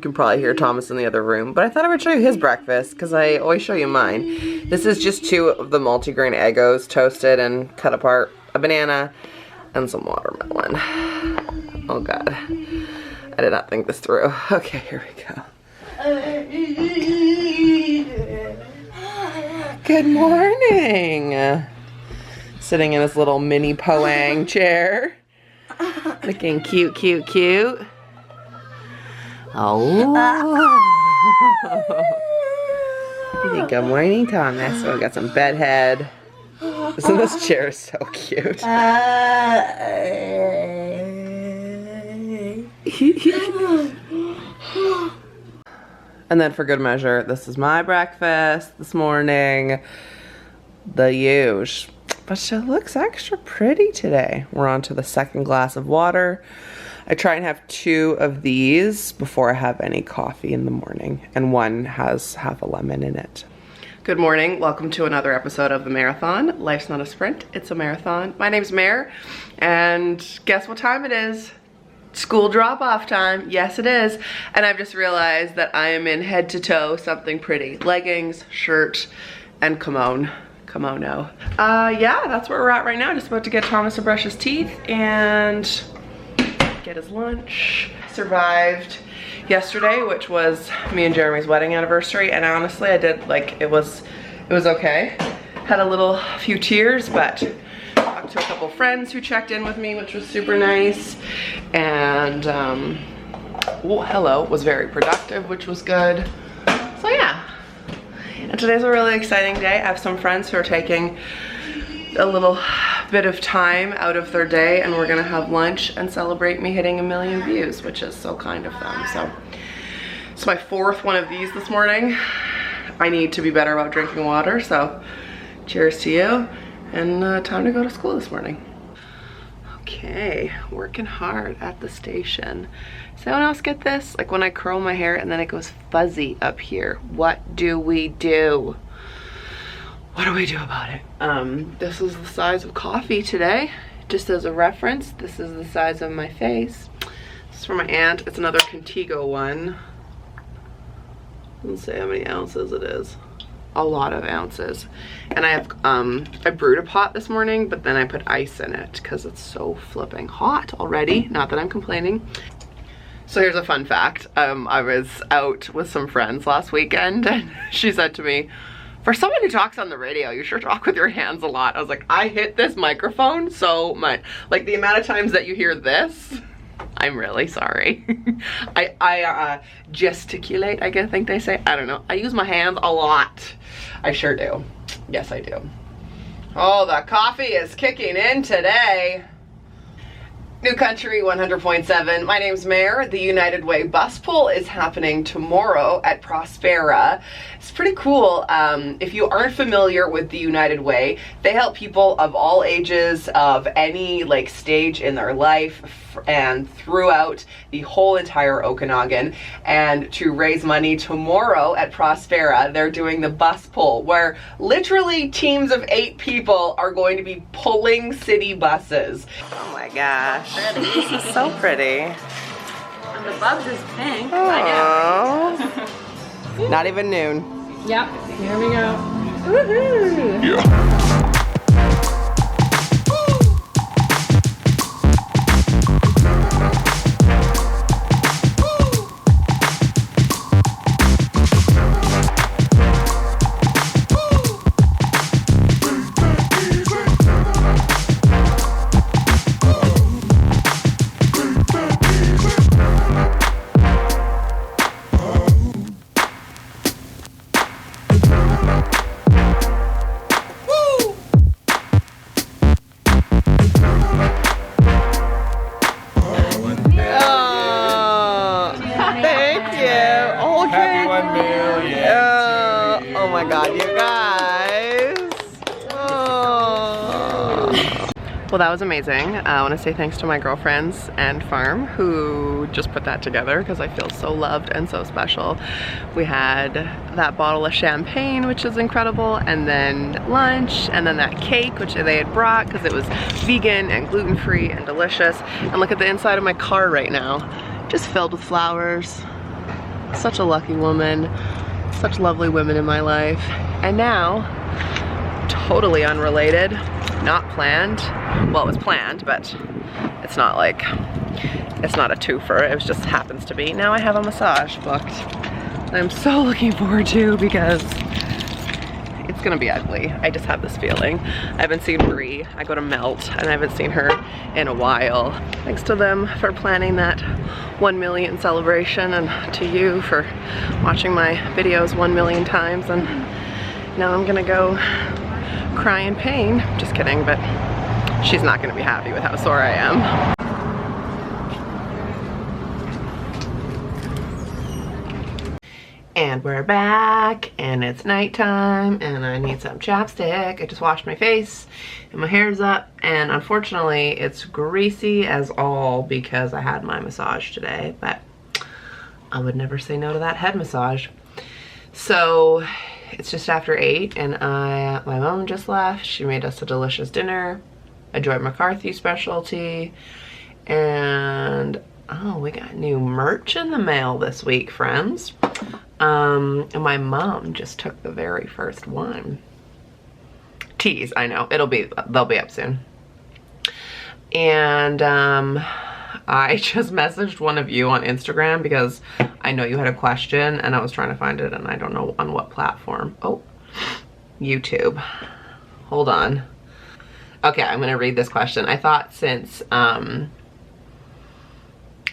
can probably hear Thomas in the other room, but I thought I would show you his breakfast because I always show you mine. This is just 2 of the multigrain Eggos toasted and cut apart, a banana, and some watermelon. Oh God, I did not think this through. Okay, here we go. Good morning. Sitting in his little mini Poang chair. Looking cute, cute, cute. Oh. Good morning, Thomas. So I got some bed head. So this chair is so cute. And then for good measure, this is my breakfast this morning. The huge. But she looks extra pretty today. We're on to the second glass of water. I try and have 2 of these before I have any coffee in the morning. And one has half a lemon in it. Good morning. Welcome to another episode of the Mareathon. Life's not a sprint, it's a marathon. My name's Mare, and guess what time it is? School drop-off time. Yes, it is. And I've just realized that I am in head to toe something pretty. Leggings, shirt, and kimono. Yeah, that's where we're at right now. Just about to get Thomas to brush his teeth and get his lunch. Survived yesterday, which was me and Jeremy's wedding anniversary, and honestly I did, like, it was okay. Had a few tears, but talked to a couple friends who checked in with me, which was super nice. And was very productive, which was good. So yeah. And today's a really exciting day. I have some friends who are taking a little bit of time out of their day, and we're gonna have lunch and celebrate me hitting 1 million views, which is so kind of them. So it's my 4th one of these this morning. I need to be better about drinking water, so cheers to you, and time to go to school this morning. Okay, working hard at the station. Does anyone else get this? Like when I curl my hair and then it goes fuzzy up here. What do we do? What do we do about it? This is the size of coffee today. Just as a reference, this is the size of my face. This is for my aunt. It's another Contigo one. Doesn't say how many ounces it is. A lot of ounces. And I have, I brewed a pot this morning, but then I put ice in it because it's so flipping hot already. Not that I'm complaining. So here's a fun fact. I was out with some friends last weekend, and she said to me, for someone who talks on the radio, you sure talk with your hands a lot. I was like, I hit this microphone so much. Like the amount of times that you hear this, I'm really sorry. I gesticulate, I think they say. I don't know. I use my hands a lot. I sure do. Yes, I do. Oh, the coffee is kicking in today. New Country 100.7. My name's Mare. The United Way bus pull is happening tomorrow at Prospera. It's pretty cool. If you aren't familiar with the United Way, they help people of all ages, of any stage in their life, and throughout the whole entire Okanagan. And to raise money tomorrow at Prospera, they're doing the bus pull, where literally teams of 8 people are going to be pulling city buses. Oh my gosh. This is so pretty. And the bubs is pink. Oh. Not even noon. Yep. Here we go. Woohoo! Yeah. Well, that was amazing. I want to say thanks to my girlfriends and farm who just put that together because I feel so loved and so special. We had that bottle of champagne, which is incredible, and then lunch, and then that cake, which they had brought because it was vegan and gluten-free and delicious. And look at the inside of my car right now, just filled with flowers. Such a lucky woman. Such lovely women in my life. And now, totally unrelated, not planned. Well, it was planned, but it's not like, it's not a twofer. It just happens to be. Now I have a massage booked. And I'm so looking forward to, because it's gonna be ugly. I just have this feeling. I haven't seen Brie. I go to Melt and I haven't seen her in a while. Thanks to them for planning that 1 million celebration, and to you for watching my videos 1 million times. And now I'm gonna go cry in pain. Just kidding, but she's not gonna be happy with how sore I am. And we're back, and it's nighttime, and I need some chapstick. I just washed my face, and my hair's up, and unfortunately it's greasy as all because I had my massage today, but I would never say no to that head massage. So it's just after 8, and my mom just left. She made us a delicious dinner, a Joy McCarthy specialty, and oh, we got new merch in the mail this week, friends. And my mom just took the very first one. Tease, I know. They'll be up soon. And I just messaged one of you on Instagram because I know you had a question and I was trying to find it and I don't know on what platform. Oh, YouTube. Hold on. Okay, I'm gonna read this question. I thought since I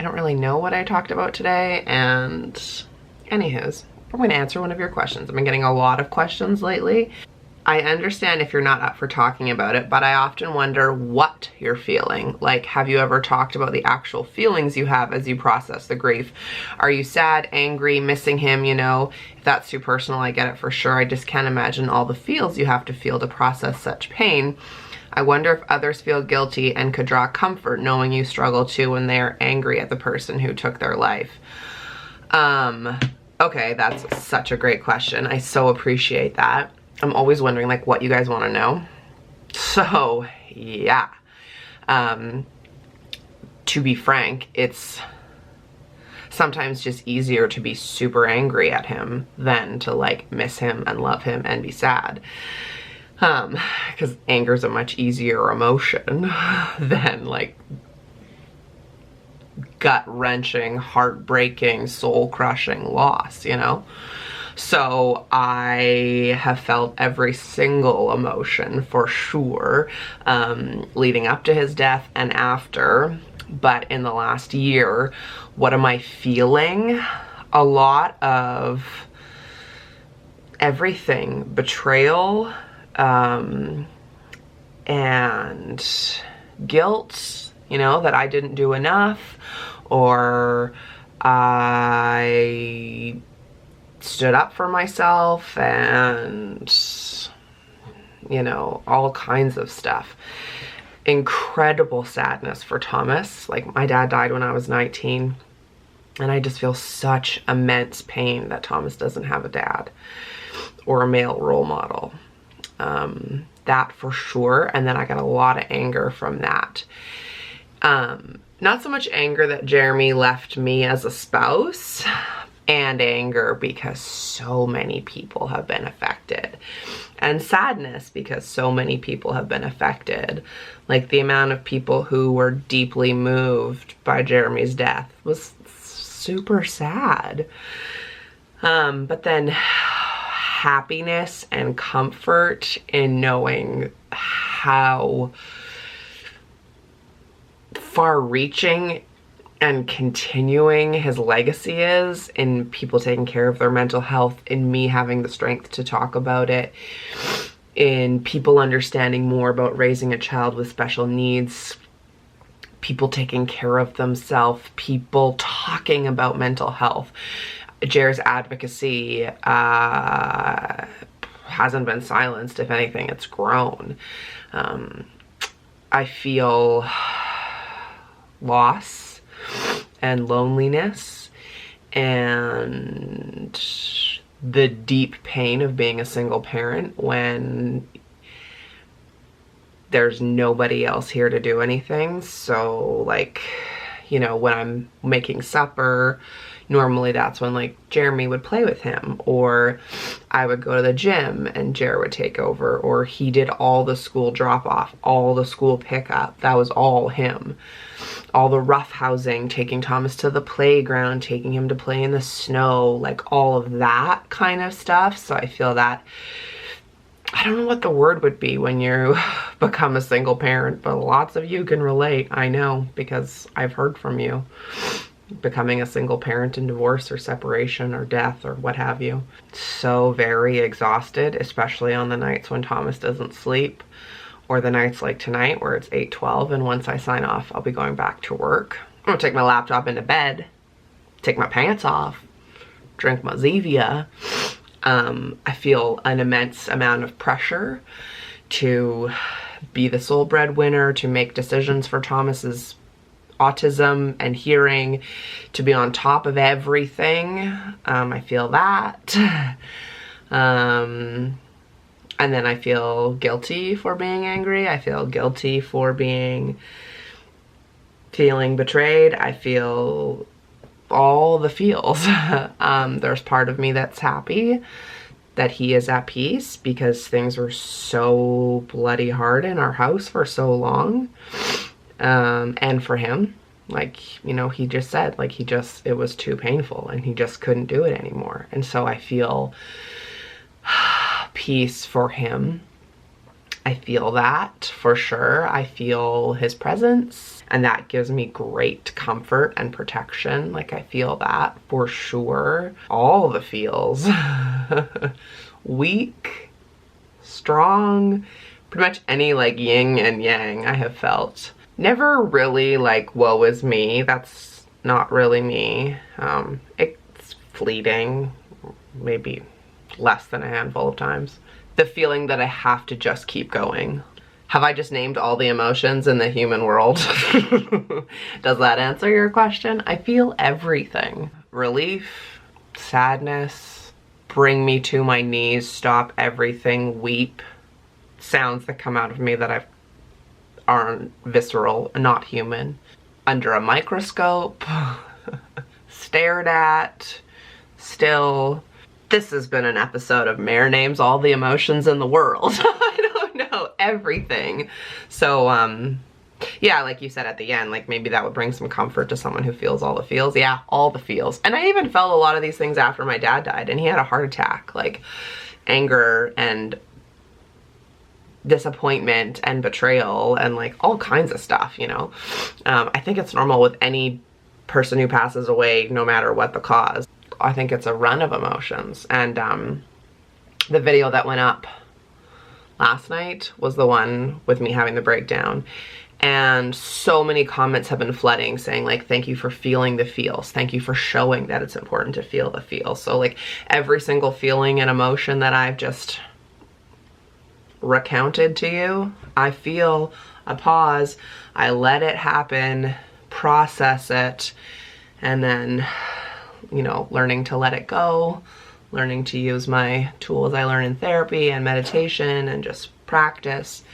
don't really know what I talked about today, and anywho's, I'm going to answer one of your questions. I've been getting a lot of questions lately. I understand if you're not up for talking about it, but I often wonder what you're feeling. Like, have you ever talked about the actual feelings you have as you process the grief? Are you sad, angry, missing him, you know? If that's too personal, I get it for sure. I just can't imagine all the feels you have to feel to process such pain. I wonder if others feel guilty and could draw comfort knowing you struggle too when they are angry at the person who took their life. Okay, that's such a great question. I so appreciate that. I'm always wondering like what you guys want to know. So yeah, to be frank, it's sometimes just easier to be super angry at him than to like miss him and love him and be sad. Because anger is a much easier emotion than like gut-wrenching, heartbreaking, soul-crushing loss, you know? So I have felt every single emotion for sure, leading up to his death and after. But in the last year, what am I feeling? A lot of everything. Betrayal, and guilt, you know, that I didn't do enough, or I stood up for myself, and, you know, all kinds of stuff. Incredible sadness for Thomas. Like, my dad died when I was 19, and I just feel such immense pain that Thomas doesn't have a dad or a male role model. That for sure. And then I got a lot of anger from that. Not so much anger that Jeremy left me as a spouse, and anger because so many people have been affected, and sadness because so many people have been affected. Like, the amount of people who were deeply moved by Jeremy's death was super sad. But then happiness and comfort in knowing how far-reaching and continuing his legacy is, in people taking care of their mental health, in me having the strength to talk about it, in people understanding more about raising a child with special needs, people taking care of themselves, people talking about mental health. Jer's advocacy hasn't been silenced. If anything, it's grown. I feel loss and loneliness and the deep pain of being a single parent when there's nobody else here to do anything. So, like, you know, when I'm making supper, normally that's when like Jeremy would play with him, or I would go to the gym and Jer would take over, or he did all the school drop off, all the school pickup. That was all him. All the roughhousing, taking Thomas to the playground, taking him to play in the snow, like all of that kind of stuff. So I feel that, I don't know what the word would be when you become a single parent, but lots of you can relate. I know, because I've heard from you. Becoming a single parent in divorce or separation or death or what have you. So very exhausted, especially on the nights when Thomas doesn't sleep, or the nights like tonight where it's 8:12 and once I sign off, I'll be going back to work. I'm gonna take my laptop into bed, take my pants off, drink my Zevia. I feel an immense amount of pressure to be the sole breadwinner, to make decisions for Thomas's autism and hearing, to be on top of everything. I feel that. And then I feel guilty for being angry. I feel guilty for feeling betrayed. I feel all the feels. There's part of me that's happy that he is at peace because things were so bloody hard in our house for so long. And for him, like, you know, he just said, like, it was too painful and he just couldn't do it anymore. And so I feel peace for him. I feel that for sure. I feel his presence, and that gives me great comfort and protection. Like, I feel that for sure. All the feels. Weak, strong, pretty much any like yin and yang I have felt. Never really like woe is me. That's not really me. It's fleeting, maybe less than a handful of times. The feeling that I have to just keep going. Have I just named all the emotions in the human world? Does that answer your question? I feel everything. Relief, sadness, bring me to my knees, stop everything, weep. Sounds that come out of me that aren't visceral, not human. Under a microscope, stared at, still. This has been an episode of Mare Names All the Emotions in the World. I don't know, everything. So, yeah, like you said at the end, like maybe that would bring some comfort to someone who feels all the feels. Yeah, all the feels. And I even felt a lot of these things after my dad died and he had a heart attack, like anger and disappointment and betrayal and like all kinds of stuff, you know. I think it's normal with any person who passes away, no matter what the cause. I think it's a run of emotions. And the video that went up last night was the one with me having the breakdown. And so many comments have been flooding saying like, thank you for feeling the feels. Thank you for showing that it's important to feel the feels. So like every single feeling and emotion that I've just recounted to you, I feel, I pause, I let it happen, process it, and then, you know, learning to let it go, learning to use my tools I learn in therapy and meditation and just practice.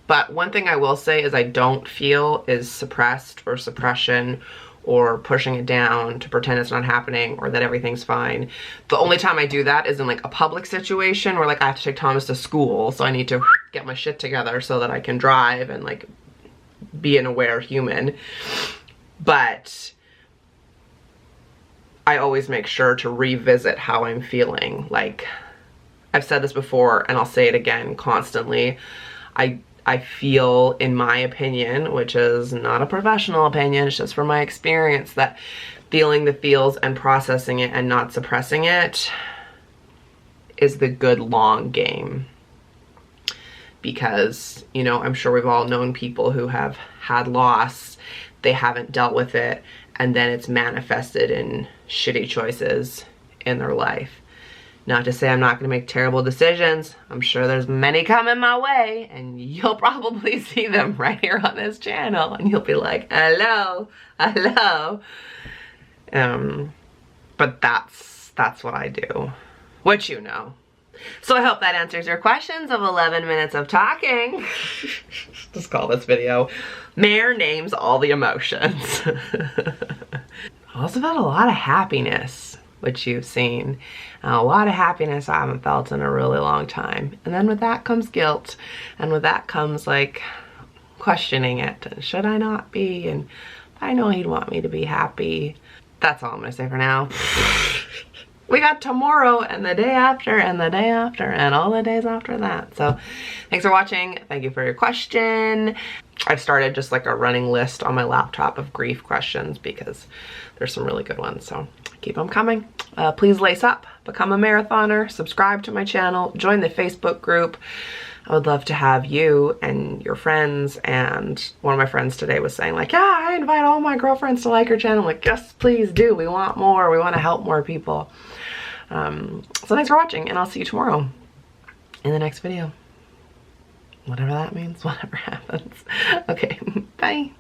But one thing I will say is I don't feel is suppressed or suppression or pushing it down to pretend it's not happening or that everything's fine. The only time I do that is in like a public situation where like I have to take Thomas to school, so I need to get my shit together so that I can drive and like be an aware human. But I always make sure to revisit how I'm feeling. Like, I've said this before and I'll say it again constantly. I feel, in my opinion, which is not a professional opinion, it's just from my experience, that feeling the feels and processing it and not suppressing it is the good long game. Because, you know, I'm sure we've all known people who have had loss, they haven't dealt with it, and then it's manifested in shitty choices in their life. Not to say I'm not going to make terrible decisions. I'm sure there's many coming my way, and you'll probably see them right here on this channel, and you'll be like, hello, hello. But that's what I do, which you know. So I hope that answers your questions of 11 minutes of talking. Just call this video Mare Names All the Emotions. I also felt a lot of happiness, which you've seen. A lot of happiness I haven't felt in a really long time. And then with that comes guilt, and with that comes like questioning it. And should I not be? And I know he'd want me to be happy. That's all I'm gonna say for now. We got tomorrow and the day after and the day after and all the days after that. So thanks for watching. Thank you for your question. I've started just like a running list on my laptop of grief questions because there's some really good ones. So keep them coming. Please lace up, become a marathoner, subscribe to my channel, join the Facebook group. I would love to have you and your friends, and one of my friends today was saying like, yeah, I invite all my girlfriends to like your channel. I'm like, yes, please do. We want more. We want to help more people. So thanks for watching, and I'll see you tomorrow in the next video. Whatever that means, whatever happens. Okay, bye.